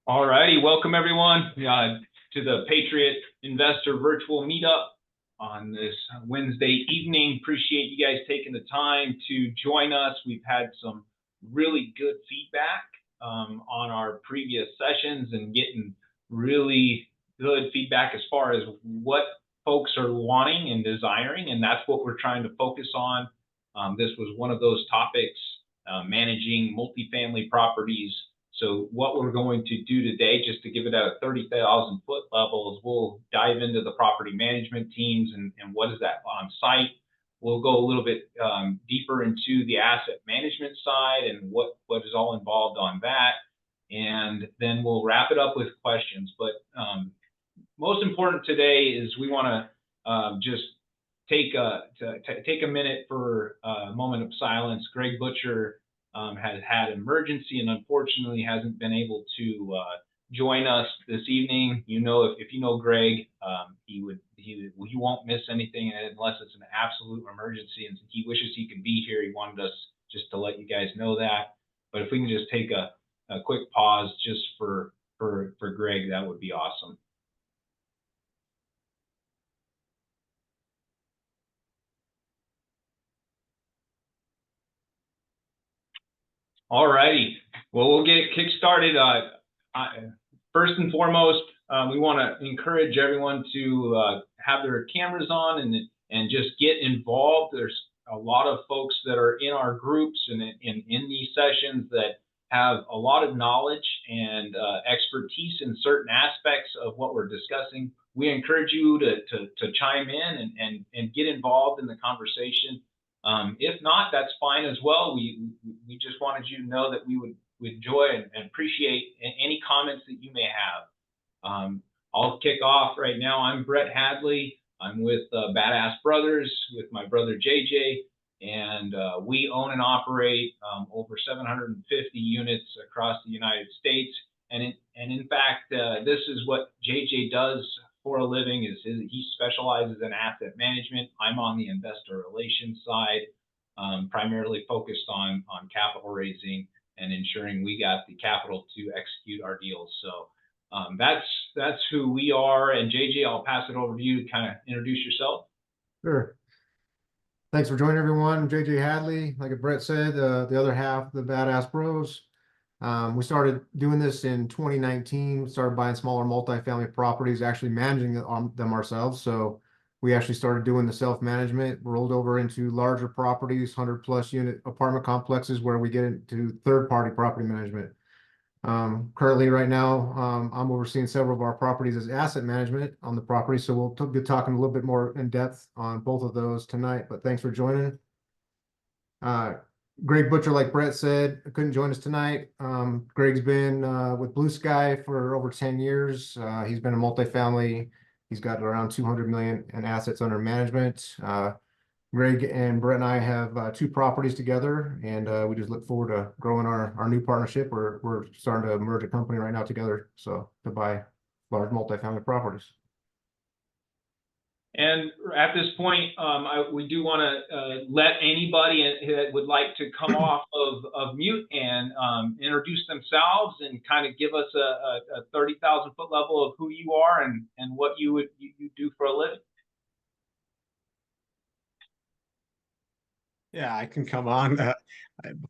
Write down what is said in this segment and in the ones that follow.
All righty, welcome everyone to the Patriot Investor Virtual Meetup on this Wednesday evening. Appreciate you guys taking the time to join us. We've had some really good feedback on our previous sessions and getting really good feedback as far as what folks are wanting and desiring, and that's what we're trying to focus on. This was one of those topics, managing multifamily properties. So what we're going to do today, just to give it at a 30,000 foot level, is we'll dive into the property management teams and what is that on site. We'll go a little bit deeper into the asset management side and what is all involved on that. And then we'll wrap it up with questions. But most important today is we want to just take a minute for a moment of silence. Greg Butcher has had an emergency and unfortunately hasn't been able to join us this evening. You know, if you know Greg, he won't miss anything unless it's an absolute emergency, and he wishes he could be here. He wanted us just to let you guys know that. But if we can just take a quick pause just for Greg, that would be awesome. All righty. Well, we'll get kick started. First and foremost, we want to encourage everyone to have their cameras on and just get involved. There's a lot of folks that are in our groups and in these sessions that have a lot of knowledge and expertise in certain aspects of what we're discussing. We encourage you to chime in and get involved in the conversation. If not, that's fine as well. We just wanted you to know that we would enjoy and appreciate any comments that you may have. I'll kick off right now. I'm Brett Hadley. I'm with Badass Brothers with my brother JJ, and we own and operate over 750 units across the United States. And in fact, this is what JJ does for a living. He specializes in asset management. I'm on the investor relations side, primarily focused on capital raising and ensuring we got the capital to execute our deals. So that's who we are. And JJ, I'll pass it over to you to kind of introduce yourself. Sure. Thanks for joining, everyone. I'm JJ Hadley. Like Brett said, the other half of the Badass Bros. We started doing this in 2019. We started buying smaller multifamily properties, actually managing them ourselves. So we actually started doing the self-management, rolled over into larger properties, 100+ unit apartment complexes where we get into third-party property management. Currently, right now, I'm overseeing several of our properties as asset management on the property. So we'll be talking a little bit more in depth on both of those tonight, but thanks for joining. Greg Butcher, like Brett said, couldn't join us tonight. Greg's been with Blue Sky for over 10 years. He's been a multifamily. He's got around 200 million in assets under management. Greg and Brett and I have 2 properties together, and we just look forward to growing our new partnership. We're starting to merge a company right now together, so to buy large multifamily properties. And at this point, we do want to let anybody that would like to come off of mute and introduce themselves and kind of give us a 30,000 foot level of who you are and what you do for a living. Yeah, I can come on.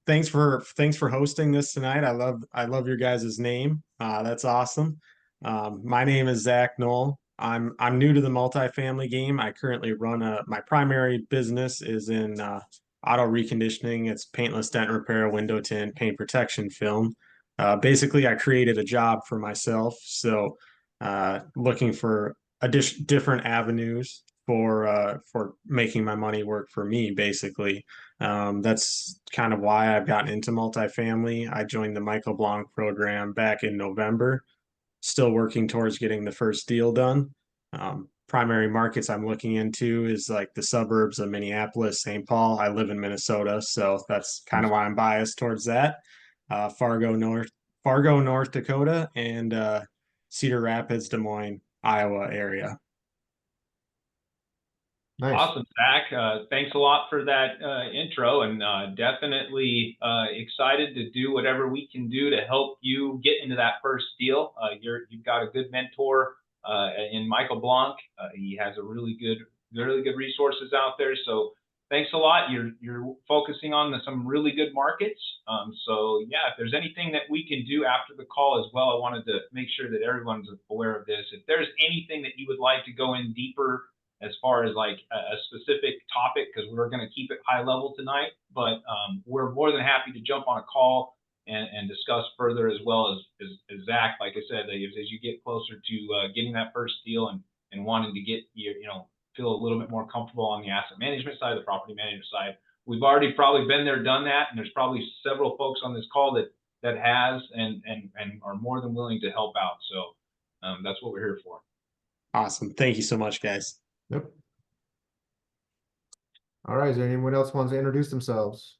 Thanks for hosting this tonight. I love your guys' name. That's awesome. My name is Zach Knoll. I'm new to the multifamily game. I currently run my primary business is in auto reconditioning. It's paintless dent repair, window tint, paint protection film. Basically, I created a job for myself. So looking for different avenues for making my money work for me, basically. That's kind of why I've gotten into multifamily. I joined the Michael Blanc program back in November. Still working towards getting the first deal done. Primary markets I'm looking into is like the suburbs of Minneapolis, St. Paul. I live in Minnesota, so that's kind of why I'm biased towards that. Fargo, North Dakota, and Cedar Rapids, Des Moines, Iowa area. Nice. Awesome, Zach. Thanks a lot for that intro, and definitely excited to do whatever we can do to help you get into that first deal. You've got a good mentor in Michael Blanc. He has a really good resources out there. So thanks a lot. You're focusing on some really good markets. So yeah, if there's anything that we can do after the call as well, I wanted to make sure that everyone's aware of this. If there's anything that you would like to go in deeper as far as like a specific topic, because we're going to keep it high level tonight, but we're more than happy to jump on a call and discuss further, as well as Zach, like I said, as you get closer to getting that first deal and wanting to get feel a little bit more comfortable on the asset management side, the property management side. We've already probably been there, done that, and there's probably several folks on this call that has and are more than willing to help out. So that's what we're here for. Awesome. Thank you so much, guys. Yep. All right. Is there anyone else wants to introduce themselves?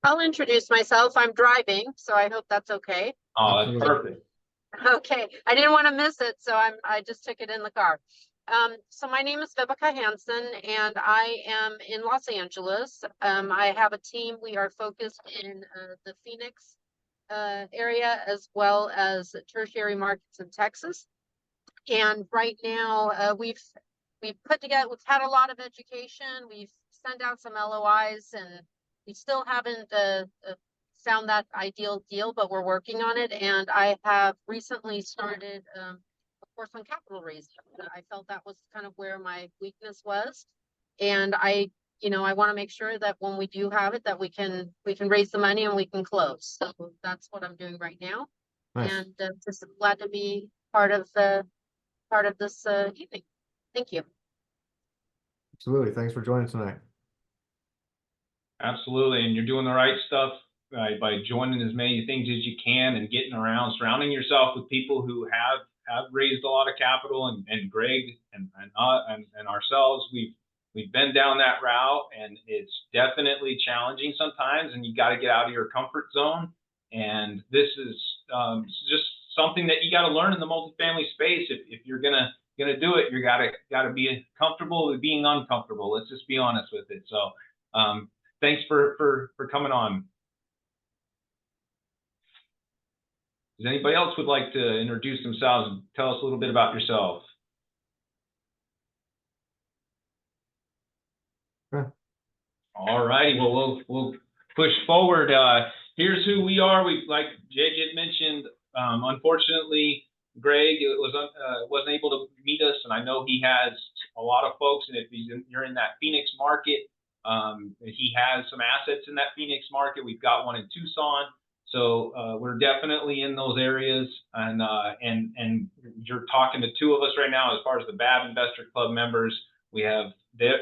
I'll introduce myself. I'm driving, so I hope that's okay. Oh, that's perfect. Okay. I didn't want to miss it, so I just took it in the car. So my name is Vibeke Hansen, and I am in Los Angeles. I have a team. We are focused in the Phoenix area, as well as tertiary markets in Texas. And right now, we've had a lot of education. We've sent out some LOIs, and we still haven't found that ideal deal, but we're working on it. And I have recently started, of course, on capital raising. I felt that was kind of where my weakness was, and I want to make sure that when we do have it, that we can raise the money and we can close. So that's what I'm doing right now. Nice. And just glad to be part of this evening. Thank you. Absolutely. Thanks for joining tonight. Absolutely, and you're doing the right stuff by joining as many things as you can and getting around, surrounding yourself with people who have raised a lot of capital. And Greg and ourselves, we've been down that route, and it's definitely challenging sometimes, and you got to get out of your comfort zone. And this is just something that you got to learn in the multifamily space. If you're gonna do it, you gotta be comfortable with being uncomfortable. Let's just be honest with it. So thanks for coming on. Does anybody else would like to introduce themselves and tell us a little bit about yourself? Sure. All righty. Well, we'll push forward. Here's who we are. Like JJ mentioned, unfortunately, Greg wasn't able to meet us, and I know he has a lot of folks. And if you're in that Phoenix market, he has some assets in that Phoenix market. We've got one in Tucson, so we're definitely in those areas. And you're talking to two of us right now as far as the B.A.B. Investor Club members. We have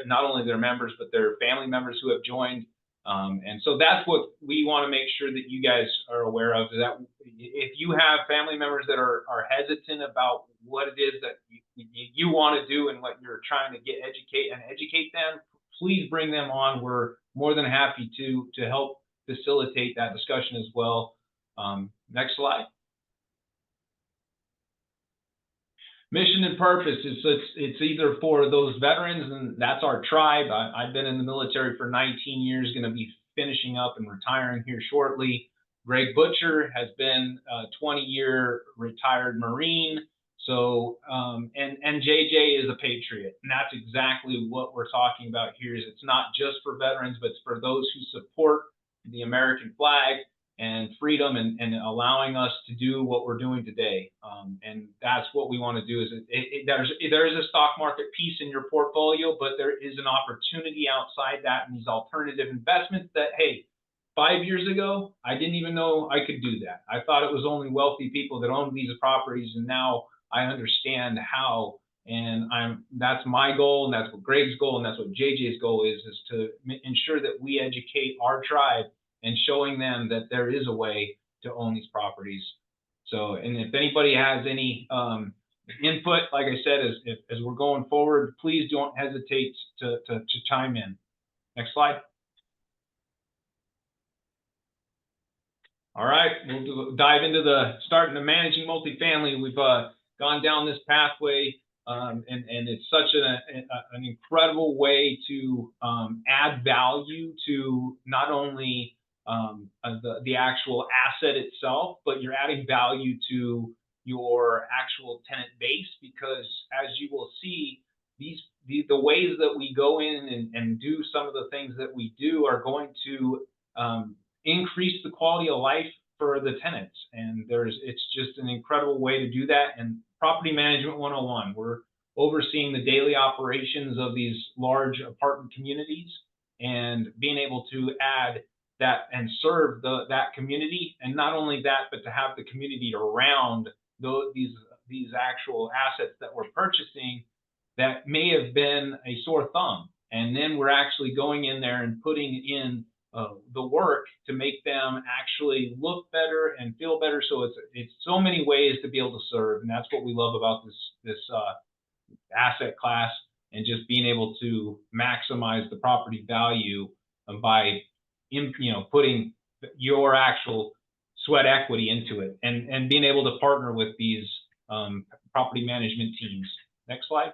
not only their members, but their family members who have joined. And so that's what we want to make sure that you guys are aware of, is that if you have family members that are hesitant about what it is that you want to do and what you're trying to educate them, please bring them on. We're more than happy to help facilitate that discussion as well. Next slide. Mission and purpose is it's either for those veterans, and that's our tribe. I've been in the military for 19 years, going to be finishing up and retiring here shortly. Greg Butcher has been a 20-year retired Marine. So, and JJ is a Patriot, and that's exactly what we're talking about here. Is it's not just for veterans, but it's for those who support the American flag and freedom, and allowing us to do what we're doing today. And that's what we want to do. Is there is a stock market piece in your portfolio, but there is an opportunity outside that in these alternative investments that, hey, 5 years ago, I didn't even know I could do that. I thought it was only wealthy people that owned these properties, and now I understand how. And that's my goal, and that's what Greg's goal, and that's what JJ's goal is to ensure that we educate our tribe and showing them that there is a way to own these properties. So, and if anybody has any input, like I said, as we're going forward, please don't hesitate to chime in. Next slide. All right, we'll dive into starting to managing multifamily. We've gone down this pathway And it's such an incredible way to add value to not only the actual asset itself, but you're adding value to your actual tenant base, because as you will see, the ways that we go in and do some of the things that we do are going to increase the quality of life for the tenants. And it's just an incredible way to do that. And Property Management 101, we're overseeing the daily operations of these large apartment communities and being able to add that and serve that community. And not only that, but to have the community around these actual assets that we're purchasing that may have been a sore thumb. And then we're actually going in there and putting in the work to make them actually look better and feel better. So it's so many ways to be able to serve, and that's what we love about this asset class, and just being able to maximize the property value by putting your actual sweat equity into it, and being able to partner with these property management teams. Next slide.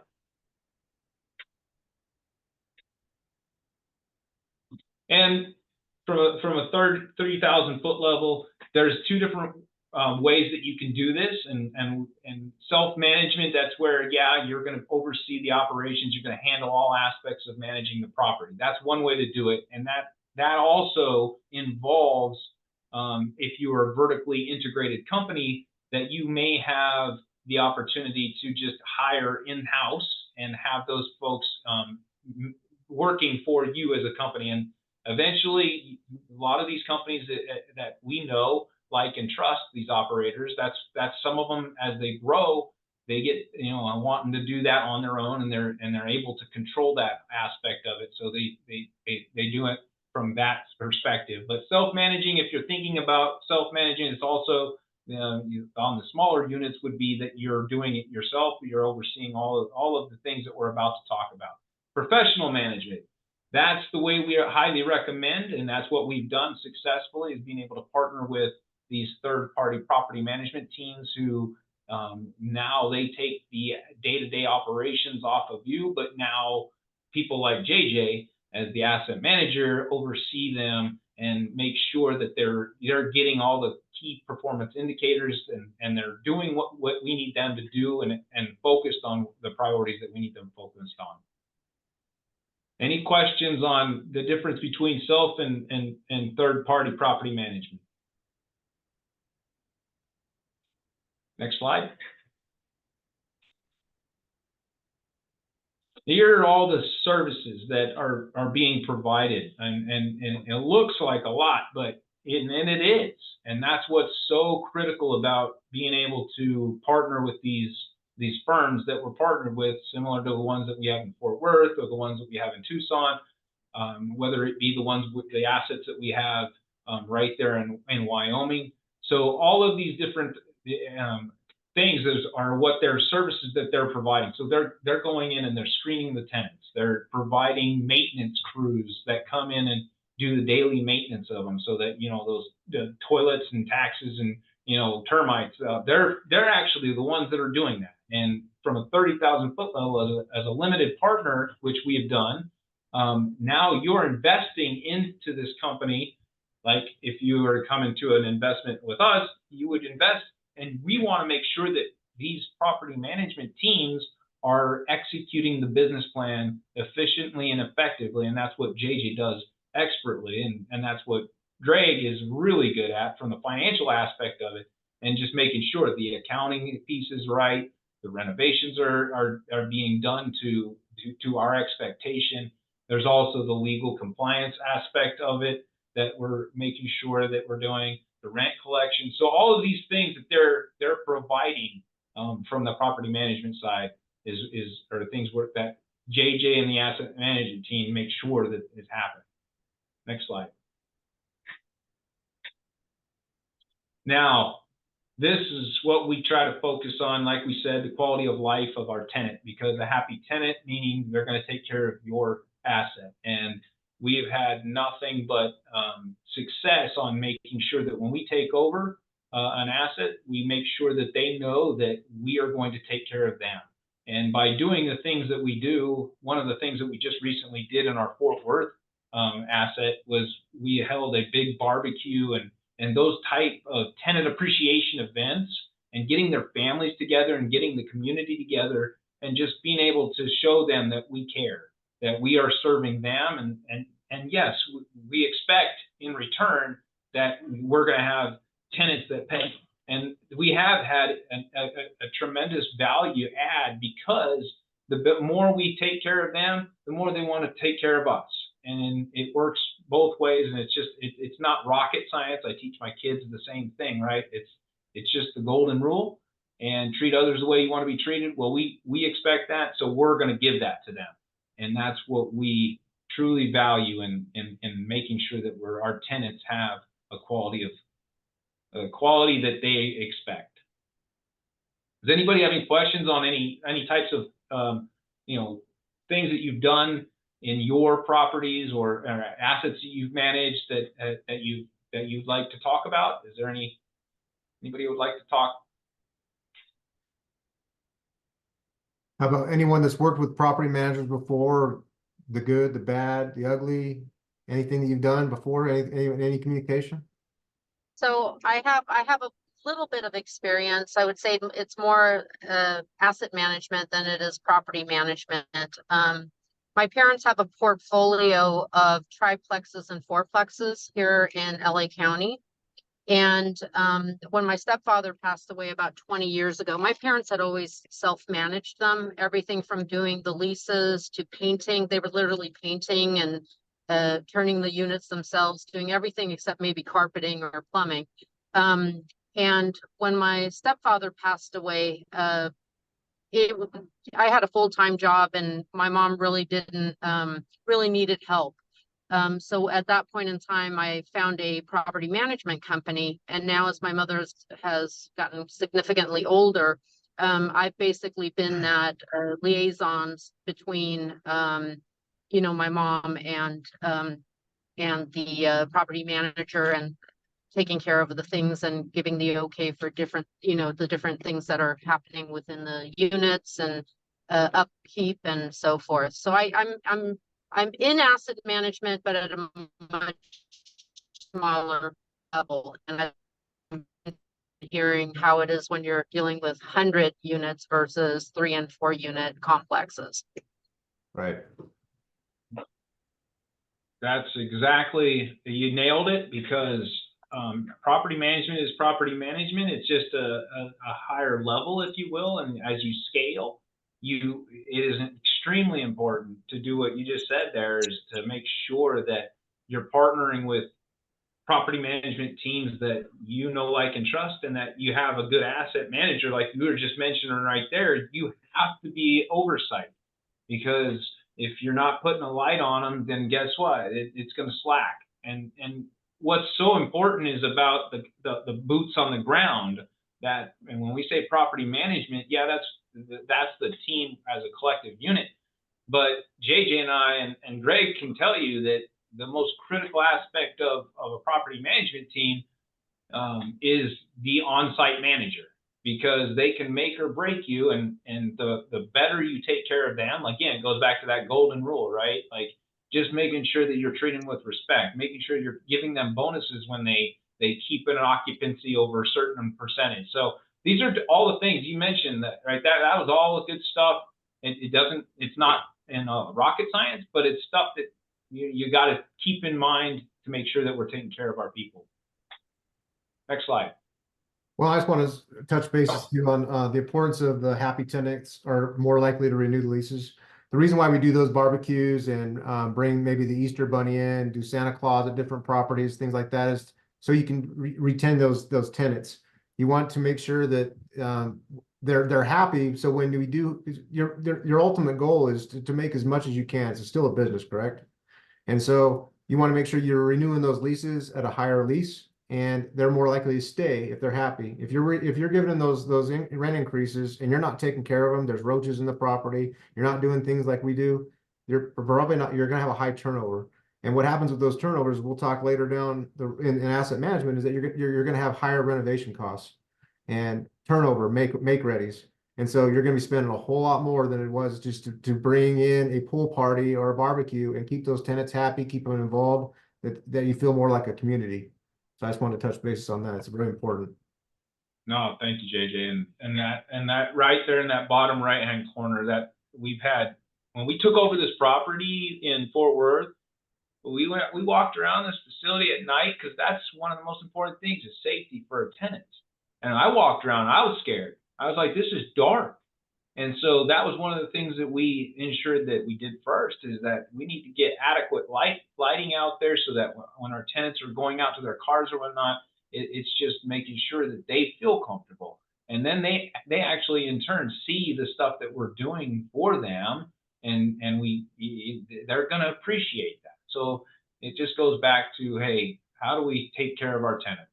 And from a 30,000 foot level, there's two different ways that you can do this. And self-management, that's where, yeah, you're going to oversee the operations. You're going to handle all aspects of managing the property. That's one way to do it. And that also involves, if you are a vertically integrated company, that you may have the opportunity to just hire in-house and have those folks working for you as a company. And eventually, a lot of these companies that we know, like, and trust these operators, that's some of them, as they grow, they get wanting to do that on their own, and they're able to control that aspect of it. So they do it from that perspective. But self-managing, if you're thinking about self-managing, it's also on the smaller units would be that you're doing it yourself. You're overseeing all of the things that we're about to talk about. Professional management. That's the way we highly recommend, and that's what we've done successfully, is being able to partner with these third-party property management teams who now they take the day-to-day operations off of you, but now people like JJ, as the asset manager, oversee them and make sure that they're getting all the key performance indicators, and they're doing what we need them to do, and focused on the priorities that we need them focused on. Any questions on the difference between self and third-party property management? Next slide. Here are all the services that are being provided, and it looks like a lot, but it is. And that's what's so critical about being able to partner with these firms that we're partnered with, similar to the ones that we have in Fort Worth or the ones that we have in Tucson, whether it be the ones with the assets that we have right there in Wyoming. So all of these different things are what their services that they're providing. So they're going in and they're screening the tenants. They're providing maintenance crews that come in and do the daily maintenance of them, so that the toilets and taxes and termites, they're actually the ones that are doing that. And from a 30,000 foot level, as a limited partner, which we have done, now you're investing into this company. Like, if you were to come into an investment with us, you would invest, and we want to make sure that these property management teams are executing the business plan efficiently and effectively, and that's what JJ does expertly, and that's what Greg is really good at from the financial aspect of it, and just making sure the accounting piece is right, the renovations are being done to our expectation. There's also the legal compliance aspect of it that we're making sure that we're doing, the rent collection. So all of these things that they're providing from the property management side are things that JJ and the asset management team make sure that it's happening. Next slide. Now, this is what we try to focus on, like we said, the quality of life of our tenant, because a happy tenant, meaning they're going to take care of your asset. And we have had nothing but success on making sure that when we take over an asset, we make sure that they know that we are going to take care of them. And by doing the things that we do, one of the things that we just recently did in our Fort Worth asset was we held a big barbecue and those type of tenant appreciation events, and getting their families together and getting the community together and just being able to show them that we care, that we are serving them. And yes, we expect in return that we're going to have tenants that pay. And we have had a tremendous value add, because the more we take care of them, the more they want to take care of us. And it works both ways. And it's not rocket science. I teach my kids the same thing, right? It's just the golden rule, and treat others the way you want to be treated. Well, we expect that, so we're going to give that to them. And that's what we truly value in making sure that our tenants have a quality that they expect. Does anybody have any questions on any types of things that you've done in your properties or assets that you've managed that you'd like to talk about? Is there anybody who would like to talk? How about anyone that's worked with property managers before? The good, the bad, the ugly, anything that you've done before, any communication? So I have a little bit of experience. I would say it's more asset management than it is property management. My parents have a portfolio of triplexes and fourplexes here in LA County. And when my stepfather passed away about 20 years ago, my parents had always self-managed them, everything from doing the leases to painting. They were literally painting and turning the units themselves, doing everything except maybe carpeting or plumbing. And when my stepfather passed away, I had a full-time job, and my mom really didn't really needed help. So at that point in time, I found a property management company. And now, as my mother has gotten significantly older, I've basically been that liaisons between, my mom and the property manager, and taking care of the things and giving the okay for different, the different things that are happening within the units and upkeep and so forth. So I'm in asset management, but at a much smaller level. And I'm hearing how it is when you're dealing with 100 units versus 3 and 4 unit complexes. Right. That's exactly, you nailed it, because property management is property management. It's just a higher level, if you will. And as you scale, it is extremely important to do what you just said there, is to make sure that you're partnering with property management teams that like, and trust, and that you have a good asset manager, like you were just mentioning right there. You have to be oversight, because if you're not putting a light on them, then guess what? It's going to slack. And what's so important is about the boots on the ground. And when we say property management, yeah, that's the team as a collective unit. But JJ and I and Greg can tell you that the most critical aspect of a property management team is the on-site manager, because they can make or break you. And the better you take care of them, again, it goes back to that golden rule, right? Like, just making sure that you're treating them with respect, making sure you're giving them bonuses when they keep an occupancy over a certain percentage. So these are all the things you mentioned, right? That was all the good stuff. It's not in rocket science, but it's stuff that you got to keep in mind to make sure that we're taking care of our people. Next slide. Well, I just want to touch bases too on the importance of the happy tenants are more likely to renew the leases. The reason why we do those barbecues and bring maybe the Easter Bunny in, do Santa Claus at different properties, things like that, is so you can retain those tenants. You want to make sure that they're happy. So when we do, your ultimate goal is to make as much as you can. It's still a business, correct? And so you want to make sure you're renewing those leases at a higher lease, and they're more likely to stay if they're happy. If you're giving them those rent increases and you're not taking care of them, there's roaches in the property, you're not doing things like we do, you're probably not. You're going to have a high turnover. And what happens with those turnovers, we'll talk later down in asset management, is that you're going to have higher renovation costs and turnover, make readies. And so you're going to be spending a whole lot more than it was just to bring in a pool party or a barbecue and keep those tenants happy, keep them involved, that you feel more like a community. So I just wanted to touch bases on that. It's very important. No, thank you, JJ. And that right there in that bottom right-hand corner that we've had, when we took over this property in Fort Worth, we walked around this facility at night because that's one of the most important things is safety for a tenant. And I walked around, I was scared. I was like, this is dark. And so that was one of the things that we ensured that we did first is that we need to get adequate lighting out there so that when our tenants are going out to their cars or whatnot, it's just making sure that they feel comfortable. And then they actually in turn see the stuff that we're doing for them, and they're going to appreciate that. So it just goes back to, hey, how do we take care of our tenants?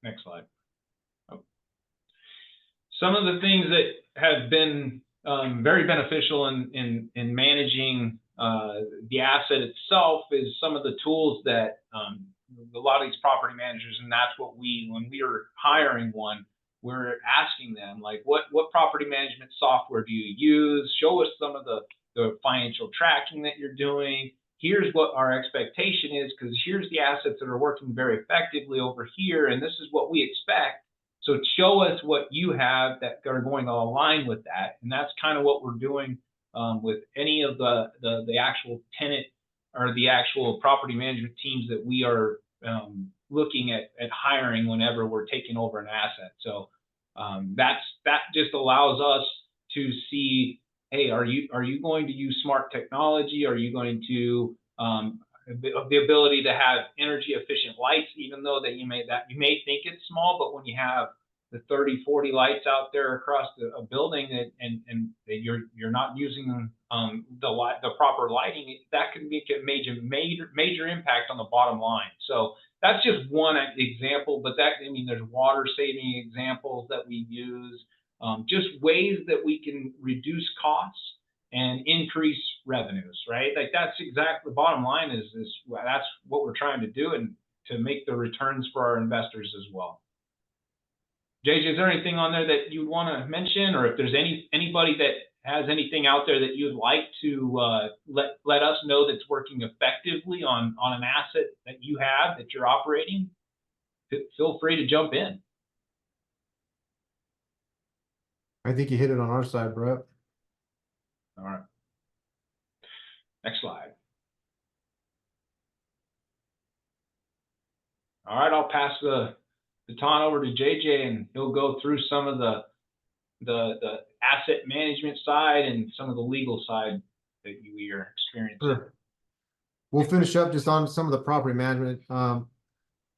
Next slide. Oh. Some of the things that have been very beneficial in managing the asset itself is some of the tools that a lot of these property managers, and that's what when we are hiring one, we're asking them, like, what property management software do you use? Show us some of the financial tracking that you're doing. Here's what our expectation is, because here's the assets that are working very effectively over here, and this is what we expect. So show us what you have that are going to align with that. And that's kind of what we're doing with any of the actual tenant or the actual property management teams that we are looking at hiring whenever we're taking over an asset. So that just allows us to see, hey, are you going to use smart technology? Are you going to the ability to have energy efficient lights, even though that you may think it's small, but when you have the 30, 40 lights out there across a building and you're not using the proper lighting, that can make a major impact on the bottom line. So that's just one example, but there's water saving examples that we use, just ways that we can reduce costs and increase revenues, right? Like that's exactly the bottom line is that's what we're trying to do, and to make the returns for our investors as well. JJ, is there anything on there that you want to mention, or if there's anybody that has anything out there that you'd like to let us know that's working effectively on an asset that you have that you're operating, feel free to jump in. I think you hit it on our side, Brett. All right. Next slide. All right, I'll pass the baton over to JJ, and he'll go through some of the asset management side and some of the legal side that we are experiencing. Sure. We'll finish up just on some of the property management.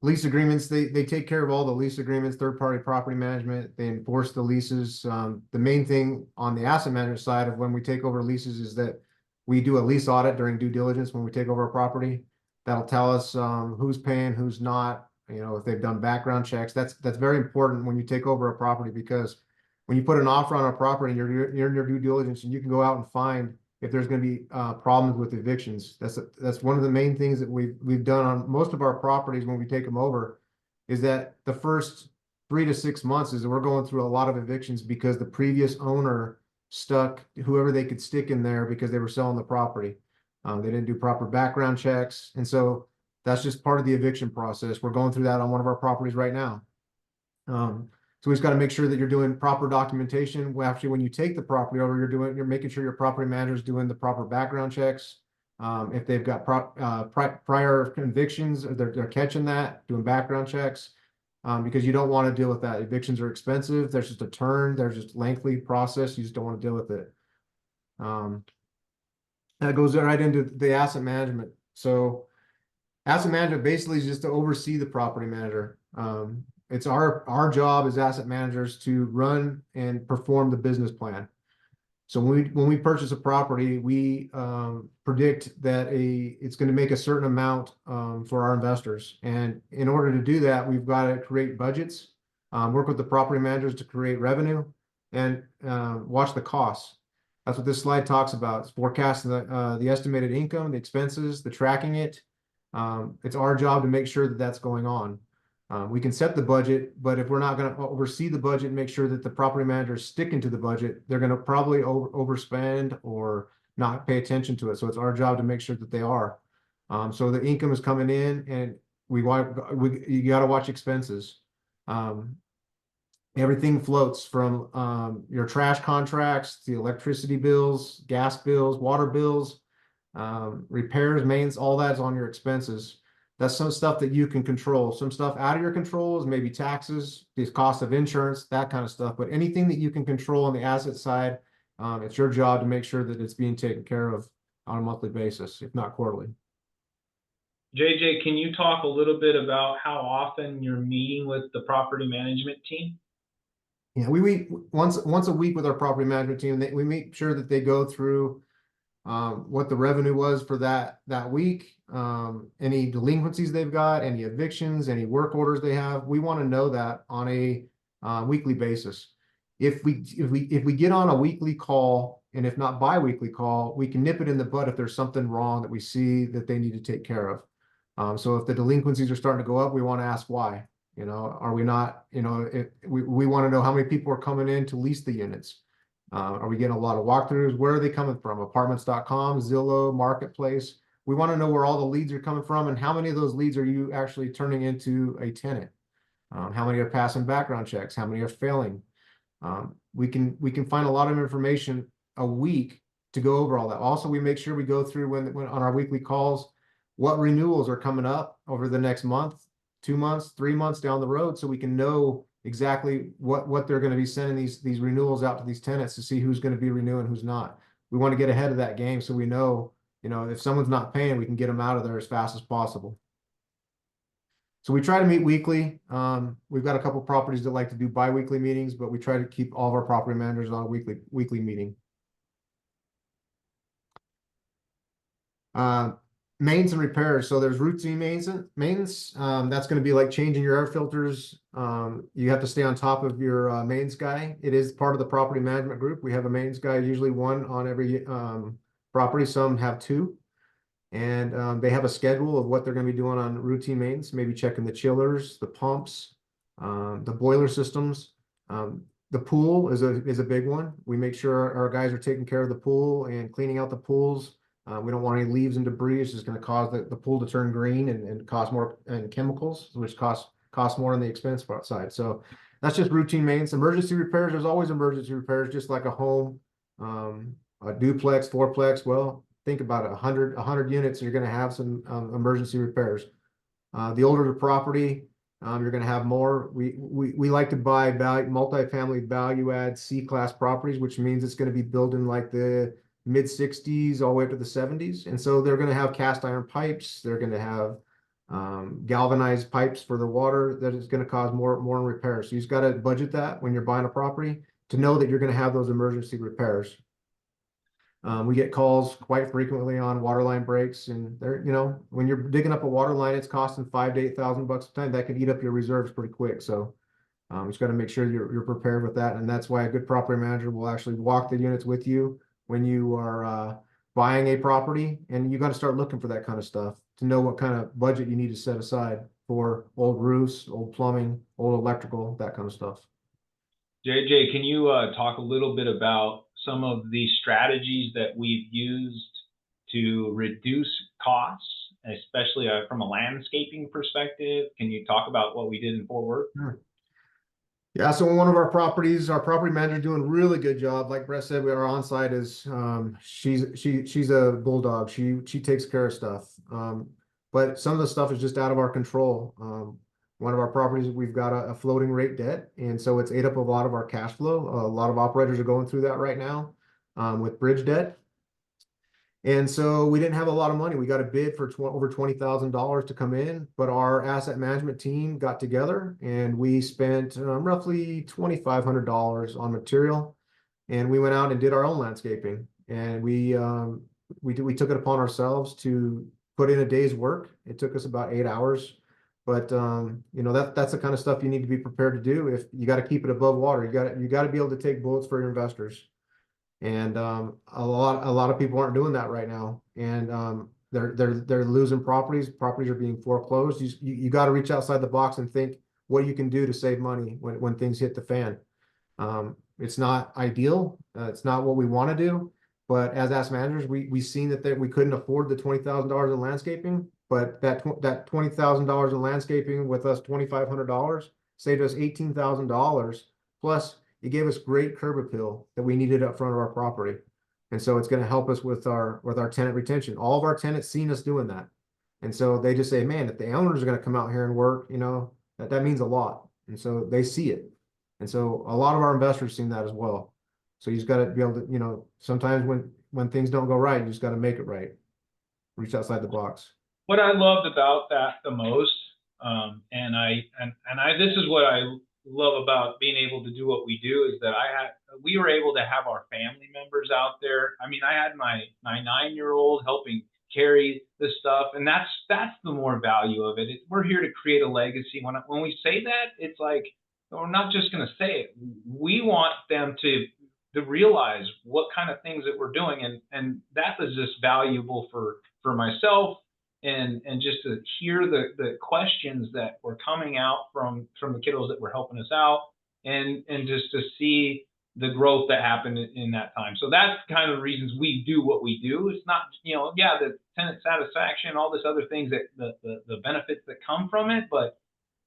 Lease agreements, they take care of all the lease agreements, third-party property management. They enforce the leases. The main thing on the asset management side of when we take over leases is that we do a lease audit during due diligence when we take over a property. That'll tell us who's paying, who's not, if they've done background checks. That's very important when you take over a property, because when you put an offer on a property and you're in your due diligence, and you can go out and find if there's going to be problems with evictions. That's one of the main things that we've done on most of our properties when we take them over, is that the first 3 to 6 months is that we're going through a lot of evictions because the previous owner stuck whoever they could stick in there because they were selling the property. They didn't do proper background checks, and so that's just part of the eviction process. We're going through that on one of our properties right now. So we've got to make sure that you're doing proper documentation. Well, actually, when you take the property over, you're making sure your property manager is doing the proper background checks. If they've got prior convictions, they're catching that, doing background checks, because you don't want to deal with that. Evictions are expensive. There's just a turn. There's just lengthy process. You just don't want to deal with it. That goes right into the asset management. So asset management basically is just to oversee the property manager. It's our job as asset managers to run and perform the business plan. So when we purchase a property, we predict that it's going to make a certain amount for our investors. And in order to do that, we've got to create budgets, work with the property managers to create revenue, and watch the costs. That's what this slide talks about. It's forecasting the estimated income, the expenses, the tracking it. It's our job to make sure that that's going on. We can set the budget, but if we're not going to oversee the budget and make sure that the property manager is sticking to the budget, they're going to probably overspend or not pay attention to it. So it's our job to make sure that they are. So the income is coming in, and you got to watch expenses. Everything floats from your trash contracts, the electricity bills, gas bills, water bills, repairs, maintenance, all that's on your expenses. That's some stuff that you can control. Some stuff out of your control is maybe taxes, the cost of insurance, that kind of stuff. But anything that you can control on the asset side, it's your job to make sure that it's being taken care of on a monthly basis, if not quarterly. JJ, can you talk a little bit about how often you're meeting with the property management team? Yeah, we meet once a week with our property management team. We make sure that they go through what the revenue was for that week, any delinquencies they've got, any evictions, any work orders they have. We want to know that on a weekly basis. If we get on a weekly call, and if not bi-weekly call, we can nip it in the bud if there's something wrong that we see that they need to take care of. So if the delinquencies are starting to go up, we want to ask why. You know, are we not, you know, we want to know how many people are coming in to lease the units. Are we getting a lot of walkthroughs? Where are they coming from? Apartments.com, Zillow, Marketplace. We want to know where all the leads are coming from, and how many of those leads are you actually turning into a tenant? How many are passing background checks? How many are failing? We can find a lot of information a week to go over all that. Also, we make sure we go through when on our weekly calls, what renewals are coming up over the next month, 2 months, 3 months down the road, so we can know exactly what they're going to be sending these renewals out to these tenants to see who's going to be renewing, who's not. We want to get ahead of that game so we know, you know, if someone's not paying, we can get them out of there as fast as possible. So we try to meet weekly. We've got a couple properties that like to do bi-weekly meetings, but we try to keep all of our property managers on a weekly meeting. Maintenance and repairs. So there's routine maintenance. That's going to be like changing your air filters. You have to stay on top of your maintenance guy. It is part of the property management group. We have a maintenance guy, usually one on every property. Some have two. And they have a schedule of what they're going to be doing on routine maintenance, maybe checking the chillers, the pumps, the boiler systems. The pool is a big one. We make sure our guys are taking care of the pool and cleaning out the pools. We don't want any leaves and debris. It's just going to cause the pool to turn green and cost more, and chemicals, which cost more on the expense side. So that's just routine maintenance. Emergency repairs, there's always emergency repairs, just like a home, a duplex, fourplex. Well, think about it, 100 units, you're going to have some emergency repairs. The older the property, you're going to have more. We like to buy multifamily value add C-class properties, which means it's going to be built in like the mid 60s all the way up to the 70s. And so they're going to have cast iron pipes. They're going to have galvanized pipes for the water that is going to cause more in repairs. So you've got to budget that when you're buying a property to know that you're going to have those emergency repairs. We get calls quite frequently on water line breaks, and they're, you know, when you're digging up a water line, it's costing $5,000 to $8,000 a time. That can eat up your reserves pretty quick. So you just got to make sure you're prepared with that. And that's why a good property manager will actually walk the units with you when you are buying a property, and you got to start looking for that kind of stuff to know what kind of budget you need to set aside for old roofs, old plumbing, old electrical, that kind of stuff. JJ, can you talk a little bit about some of the strategies that we've used to reduce costs, especially from a landscaping perspective? Can you talk about what we did in Fort Worth? Sure. Yeah, so in one of our properties, our property manager doing a really good job. Like Brett said, our on-site is she's a bulldog. She takes care of stuff. But some of the stuff is just out of our control. One of our properties, we've got a floating rate debt, and so it's ate up a lot of our cash flow. A lot of operators are going through that right now with bridge debt. And so we didn't have a lot of money. We got a bid for over $20,000 to come in, but our asset management team got together and we spent roughly $2,500 on material, and we went out and did our own landscaping. And we took it upon ourselves to put in a day's work. It took us about 8 hours, but you know, that's the kind of stuff you need to be prepared to do. If you got to keep it above water, you got to be able to take bullets for your investors. And a lot of people aren't doing that right now. And they're losing properties. Properties are being foreclosed. You got to reach outside the box and think what you can do to save money when things hit the fan. It's not ideal. It's not what we want to do. But as asset managers, we seen that we couldn't afford the $20,000 in landscaping. But that $20,000 in landscaping with us $2,500 saved us $18,000. Plus, it gave us great curb appeal that we needed up front of our property. And so it's going to help us with our tenant retention. All of our tenants seen us doing that. And so they just say, man, if the owners are going to come out here and work, that means a lot. And so they see it. And so a lot of our investors seen that as well. So you just got to be able to, sometimes when things don't go right, you just got to make it right. Reach outside the box. What I loved about that the most, this is what I love about being able to do what we do, is that we were able to have our family members out there. I mean, I had my 9-year-old helping carry the stuff, and that's the more value of it. We're here to create a legacy. When we say that, it's like, we're not just going to say it. We want them to realize what kind of things that we're doing, and that was just valuable for myself, and just to hear the questions that were coming out from the kiddos that were helping us out, and just to see the growth that happened in that time. So that's kind of the reasons we do what we do. It's not, the tenant satisfaction, all this other things that the benefits that come from it, but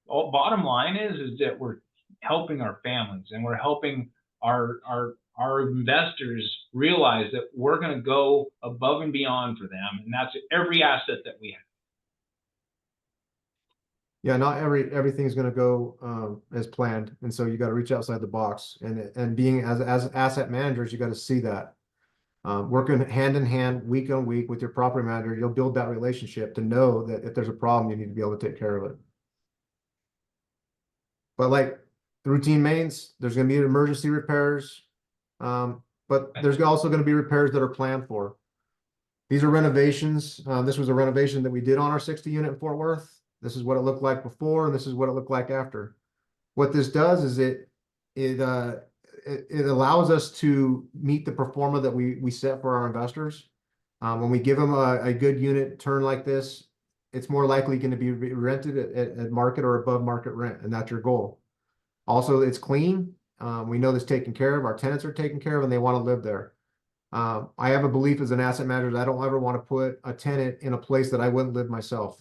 bottom line is that we're helping our families, and we're helping our investors realize that we're going to go above and beyond for them, and that's every asset that we have. Yeah, not everything's going to go as planned, and so you got to reach outside the box. And being as asset managers, you got to see that working hand in hand, week on week with your property manager, you'll build that relationship to know that if there's a problem, you need to be able to take care of it. But like the routine maintenance, there's going to be emergency repairs, but there's also going to be repairs that are planned for. These are renovations. This was a renovation that we did on our 60 unit in Fort Worth. This is what it looked like before, and this is what it looked like after. What this does is it allows us to meet the pro forma that we set for our investors. When we give them a good unit turn like this, it's more likely going to be rented at market or above market rent, and that's your goal. Also, it's clean. We know this taken care of. Our tenants are taken care of, and they want to live there. I have a belief as an asset manager that I don't ever want to put a tenant in a place that I wouldn't live myself.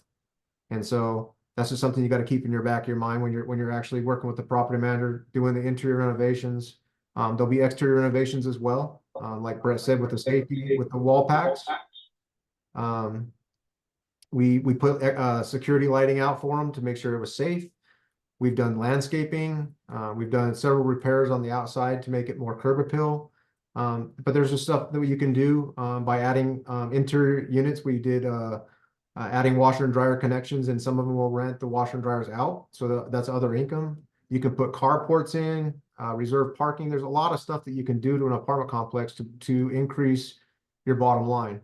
And so that's just something you got to keep in your back of your mind when you're actually working with the property manager, doing the interior renovations. There'll be exterior renovations as well. Like Brett said, with the safety, with the wall packs. We put security lighting out for them to make sure it was safe. We've done landscaping. We've done several repairs on the outside to make it more curb appeal. But there's just stuff that you can do by adding interior units. We did adding washer and dryer connections, and some of them will rent the washer and dryers out. So that's other income. You can put carports in, reserve parking. There's a lot of stuff that you can do to an apartment complex to increase your bottom line.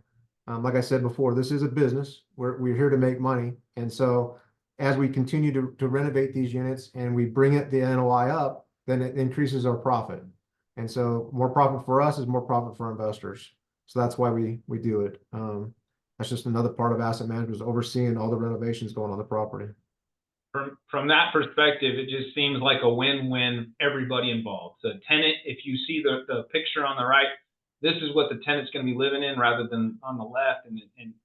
Like I said before, this is a business. We're here to make money. And so as we continue to renovate these units and we bring the NOI up, then it increases our profit. And so more profit for us is more profit for investors. So that's why we do it. That's just another part of asset management, is overseeing all the renovations going on the property. From that perspective, it just seems like a win-win, everybody involved. The tenant, if you see the picture on the right, this is what the tenant's going to be living in rather than on the left, and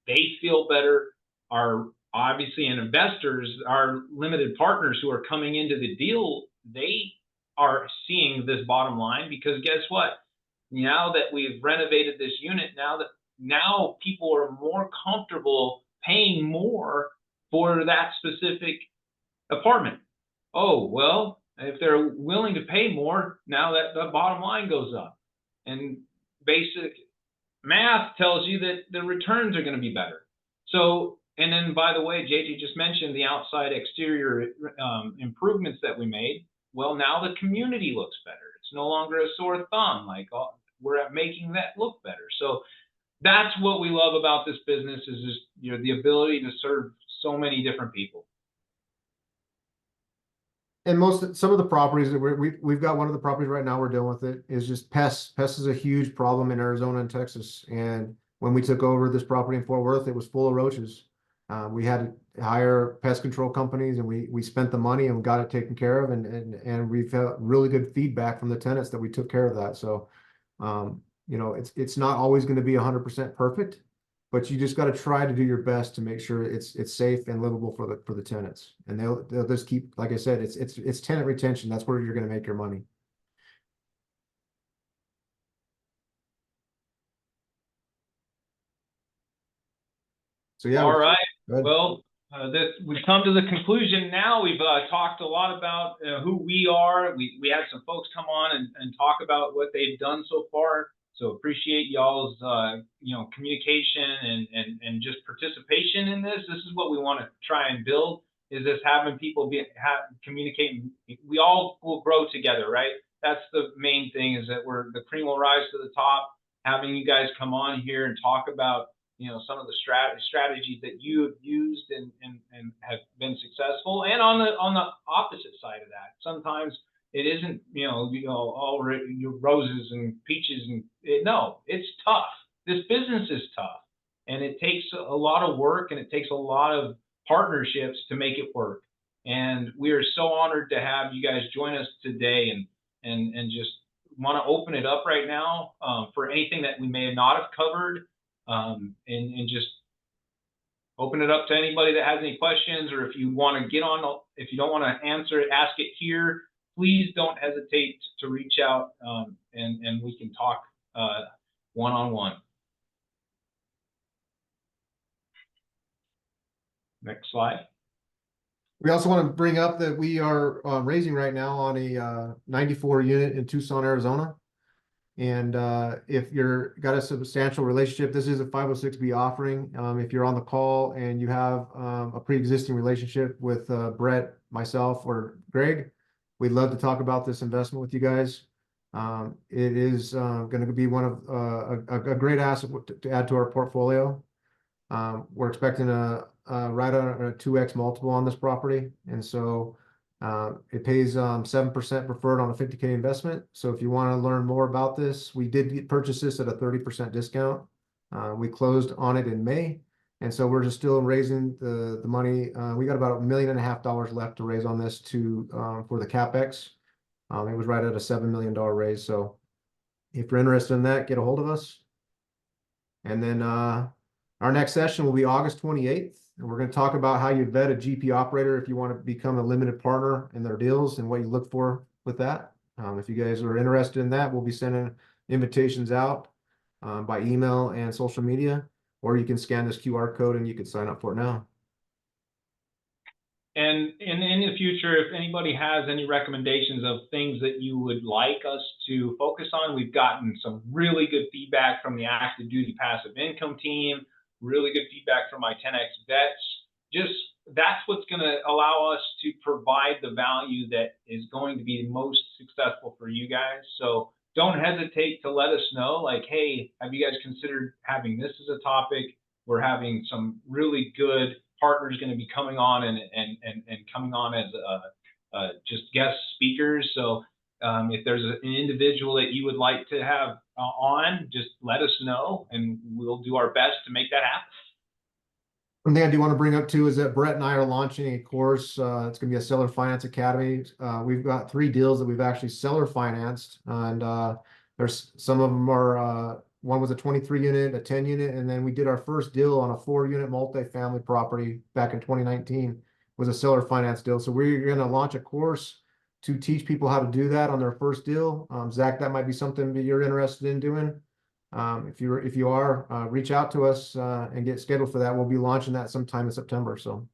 they feel better. Obviously, and investors, our limited partners who are coming into the deal, they are seeing this bottom line, because guess what? Now that we've renovated this unit, now people are more comfortable paying more for that specific apartment. Oh, well, if they're willing to pay more, now that the bottom line goes up. And basic math tells you that the returns are going to be better. So, and then by the way, JJ just mentioned the outside exterior improvements that we made. Well, now the community looks better. It's no longer a sore thumb. Like, we're making that look better. So that's what we love about this business, is just the ability to serve so many different people. And some of the properties that we've got, one of the properties right now we're dealing with it is just pests. Pests is a huge problem in Arizona and Texas, and when we took over this property in Fort Worth, it was full of roaches. We had to hire pest control companies, and we spent the money and got it taken care of, and we've had really good feedback from the tenants that we took care of that. So, you know, it's not always going to be 100% perfect, but you just got to try to do your best to make sure it's safe and livable for the tenants. And they'll just keep, like I said, it's tenant retention. That's where you're going to make your money. So yeah. All right. Go ahead. Well, we've come to the conclusion now. We've talked a lot about who we are. We had some folks come on and talk about what they've done so far. So appreciate y'all's you know, communication and just participation in this. This is what we want to try and build, is this having people communicating. We all will grow together, right? That's the main thing, is that the cream will rise to the top. Having you guys come on here and talk about, you know, some of the strategies that you have used and have been successful, and on the opposite side of that, sometimes it isn't, you know, all roses and peaches, and no, it's tough. This business is tough, and it takes a lot of work, and it takes a lot of partnerships to make it work. And we are so honored to have you guys join us today, and just want to open it up right now for anything that we may not have covered. And just open it up to anybody that has any questions, or if you want to get on, if you don't want to answer it, ask it here, please don't hesitate to reach out, and we can talk one-on-one. Next slide. We also want to bring up that we are raising right now on a 94 unit in Tucson, Arizona. And if you're got a substantial relationship, this is a 506B offering. If you're on the call and you have a pre-existing relationship with Brett, myself, or Greg, we'd love to talk about this investment with you guys. It is going to be one of a great asset to add to our portfolio. We're expecting right on a 2x multiple on this property, and so it pays 7% preferred on a 50K investment. So if you want to learn more about this, we did purchase this at a 30% discount. We closed on it in May, and so we're just still raising the money. We got about $1.5 million left to raise on this for the CapEx. It was right at a $7 million raise. So if you're interested in that, get a hold of us. And then our next session will be August 28th. And we're going to talk about how you vet a GP operator if you want to become a limited partner in their deals, and what you look for with that. If you guys are interested in that, we'll be sending invitations out by email and social media, or you can scan this QR code and you can sign up for it now. And in the future, if anybody has any recommendations of things that you would like us to focus on, we've gotten some really good feedback from the active duty passive income team, really good feedback from my 10X vets. Just that's what's going to allow us to provide the value that is going to be most successful for you guys. So don't hesitate to let us know, like, hey, have you guys considered having this as a topic? We're having some really good partners going to be coming on and coming on as just guest speakers. So if there's an individual that you would like to have on, just let us know, and we'll do our best to make that happen. One thing I do want to bring up too is that Brett and I are launching a course. It's going to be a Seller Finance Academy. We've got 3 deals that we've actually seller financed, and there's some of them are one was a 23 unit, a 10 unit, and then we did our first deal on a 4-unit multifamily property back in 2019. Was a seller finance deal. So we're going to launch a course to teach people how to do that on their first deal. Zach, that might be something that you're interested in doing. If you are, reach out to us and get scheduled for that. We'll be launching that sometime in September. So,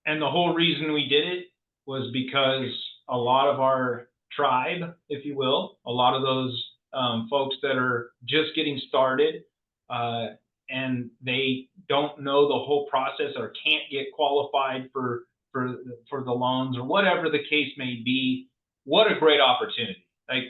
and the whole reason we did it was because a lot of our tribe, if you will, a lot of those folks that are just getting started and they don't know the whole process, or can't get qualified for the loans, or whatever the case may be. What a great opportunity. Like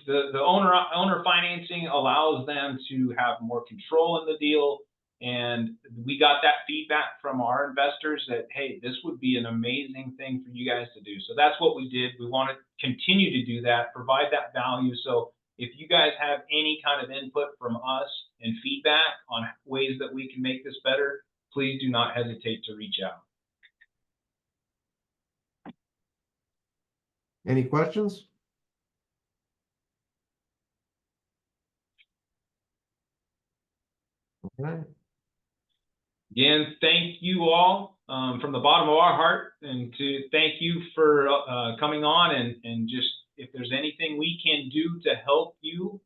the owner financing allows them to have more control in the deal. And we got that feedback from our investors that, hey, this would be an amazing thing for you guys to do. So that's what we did. We want to continue to do that, provide that value. So if you guys have any kind of input from us and feedback on ways that we can make this better, please do not hesitate to reach out. Any questions? Okay. Again, thank you all from the bottom of our heart, and to thank you for coming on, and just if there's anything we can do to help you,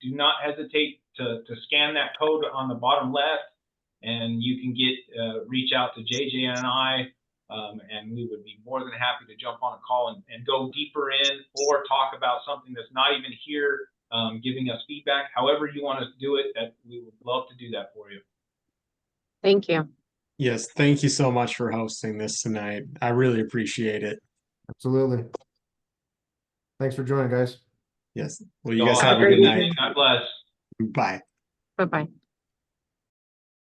do not hesitate to scan that code on the bottom left, and you can reach out to JJ and I, and we would be more than happy to jump on a call and go deeper in, or talk about something that's not even here, giving us feedback. However you want us to do it, that we would love to do that for you. Thank you. Yes, thank you so much for hosting this tonight. I really appreciate it. Absolutely. Thanks for joining, guys. Yes. Well, you So guys have a great good night. evening. God bless. Bye. Bye-bye.